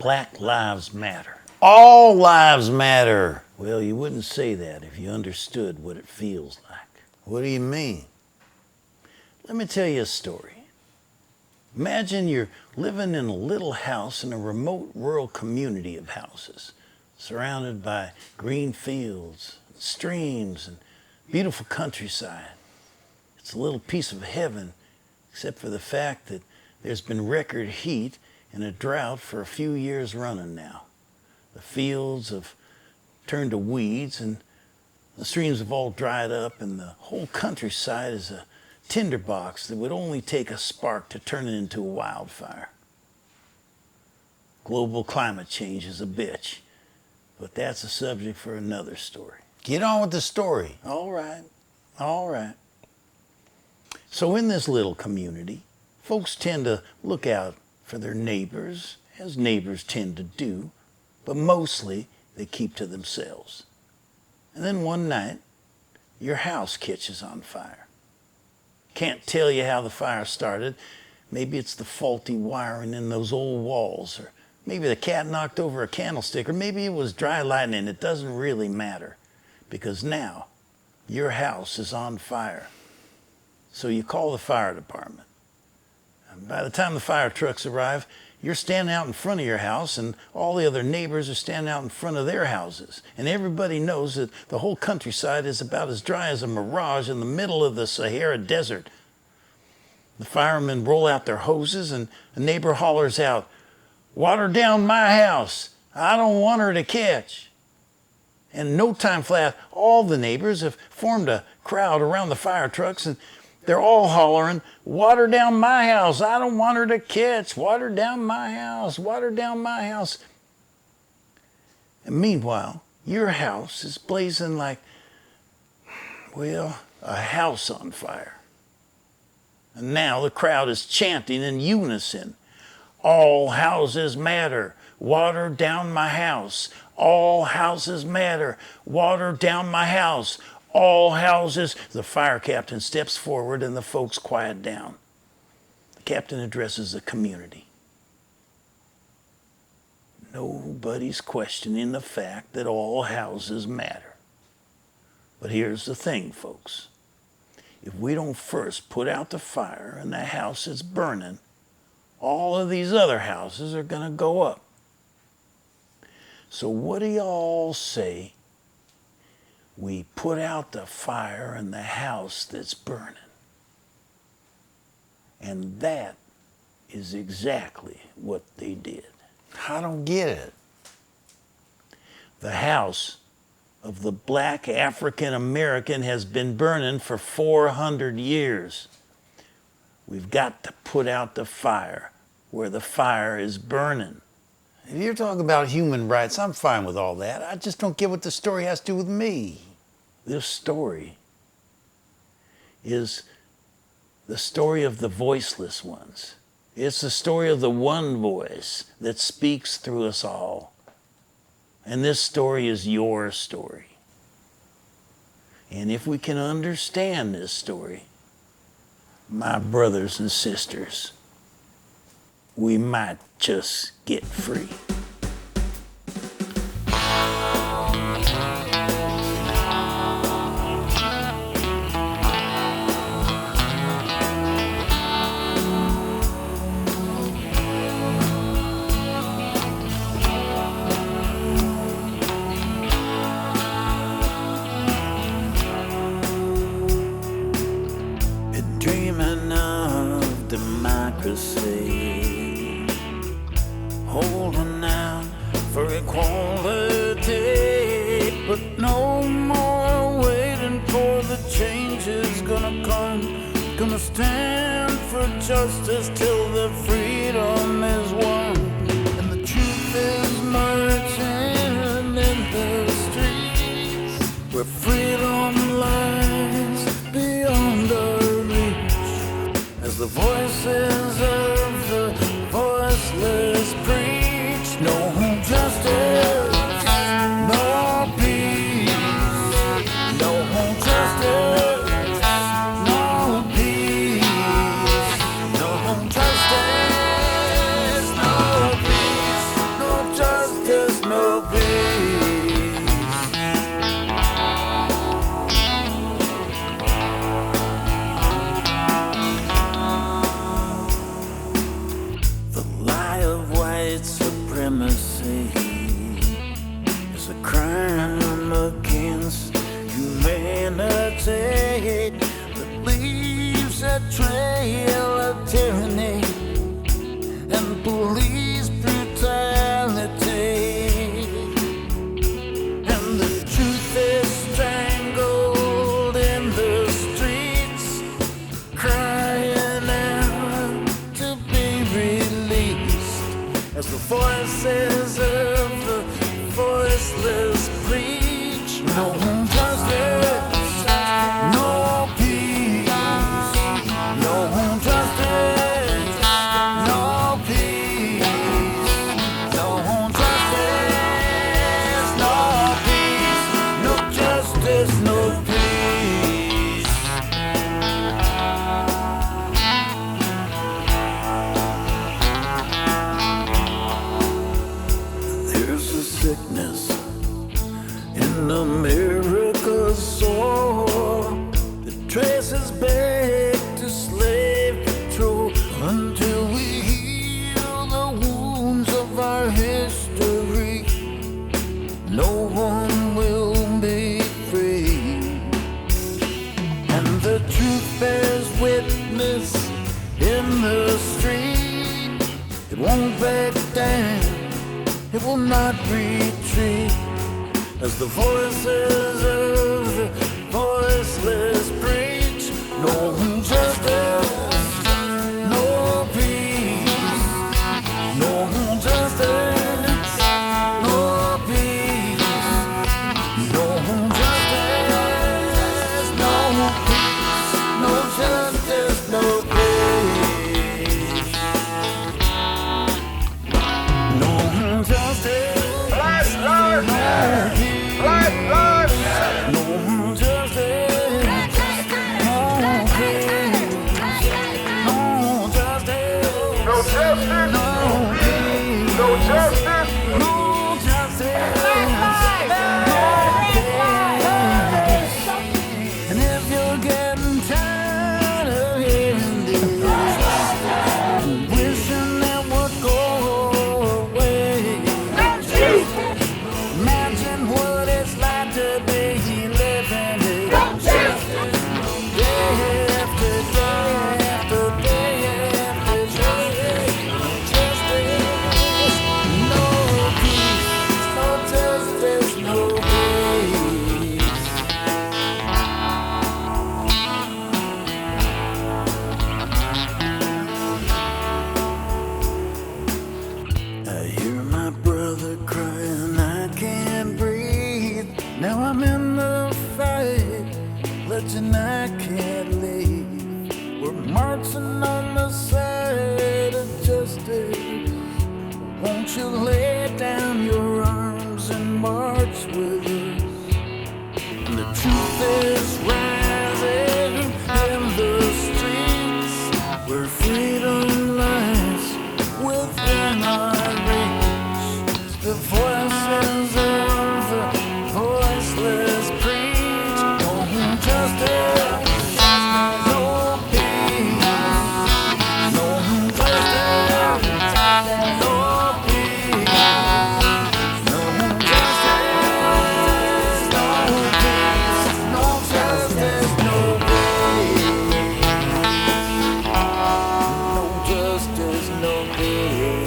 Black Lives Matter. All lives matter. Well, you wouldn't say that if you understood what it feels like. What do you mean? Let me tell you a story. Imagine you're living in a little house in a remote rural community of houses, surrounded by green fields, streams, and beautiful countryside. It's a little piece of heaven, except for the fact that there's been record heat and a drought for a few years running now. The fields have turned to weeds and the streams have all dried up, and the whole countryside is a tinderbox that would only take a spark to turn it into a wildfire. Global climate change is a bitch, but that's a subject for another story. Get on with the story. All right. So in this little community, folks tend to look out for their neighbors, as neighbors tend to do, but mostly they keep to themselves. And then one night, your house catches on fire. Can't tell you how the fire started. Maybe it's the faulty wiring in those old walls, or maybe the cat knocked over a candlestick, or maybe it was dry lightning. It doesn't really matter, because now your house is on fire. So you call the fire department. And by the time the fire trucks arrive, you're standing out in front of your house, and all the other neighbors are standing out in front of their houses. And everybody knows that the whole countryside is about as dry as a mirage in the middle of the Sahara Desert. The firemen roll out their hoses, and a neighbor hollers out, "Water down my house. I don't want her to catch." And no time flat, all the neighbors have formed a crowd around the fire trucks, and they're all hollering, "Water down my house. I don't want her to catch. Water down my house. Water down my house." And meanwhile, your house is blazing like, well, a house on fire. And now the crowd is chanting in unison, "All houses matter. Water down my house. All houses matter. Water down my house. All houses." The fire captain steps forward and the folks quiet down. The captain addresses the community. Nobody's questioning the fact that all houses matter. But here's the thing, folks. If we don't first put out the fire and the house is burning, all of these other houses are going to go up. So what do y'all say we put out the fire in the house that's burning? And that is exactly what they did. I don't get it. The house of the black African American has been burning for 400 years. We've got to put out the fire where the fire is burning. If you're talking about human rights, I'm fine with all that. I just don't get what the story has to do with me. This story is the story of the voiceless ones. It's the story of the one voice that speaks through us all. And this story is your story. And if we can understand this story, my brothers and sisters, we might just get free. Been dreaming of democracy, holding out for equality, but no more waiting for the changes gonna come. Gonna stand for justice till the freedom is won, and the truth is marching in the streets where freedom lies beyond our reach, as the voices of the voiceless preach. No justice, no peace. No justice, no peace. No justice, no peace. No supremacy is a crime against humanity that leaves a trail of tyranny and police brutality. And the truth is strangled in the streets, crying out to be released as the voices of the voiceless preach. No justice, no peace. No justice, no peace. No justice, no peace. No justice, no peace. There's a sickness in America's soul that traces back to slave control. Until we heal the wounds of our history, no one will be free. And the truth bears witness in the street. It won't back down, it will not retreat, as the voices of the voiceless preach. No justice, no peace. No justice, no peace. No justice, no peace. No justice, no peace. No justice. Black lives matter. Black lives matter. No justice, no peace. No justice, No justice. no peace. No justice. No justice, no peace. And if you're getting tired of hearing this, wishing it would go away, imagine what it's like to be living it. Day after day after day after day. Justice, no peace. No justice, no peace. I hear my brother crying, I can't breathe. Now I'm in the fight, legend I can't leave. We're marching on the side of justice. Won't you lay down your arms and march with us? And the truth is rising in the streets, where freedom lies within our reach. The voices of the voiceless preach. No justice, no peace. No justice, no peace. No justice, no peace. No justice, no peace. No justice, no peace.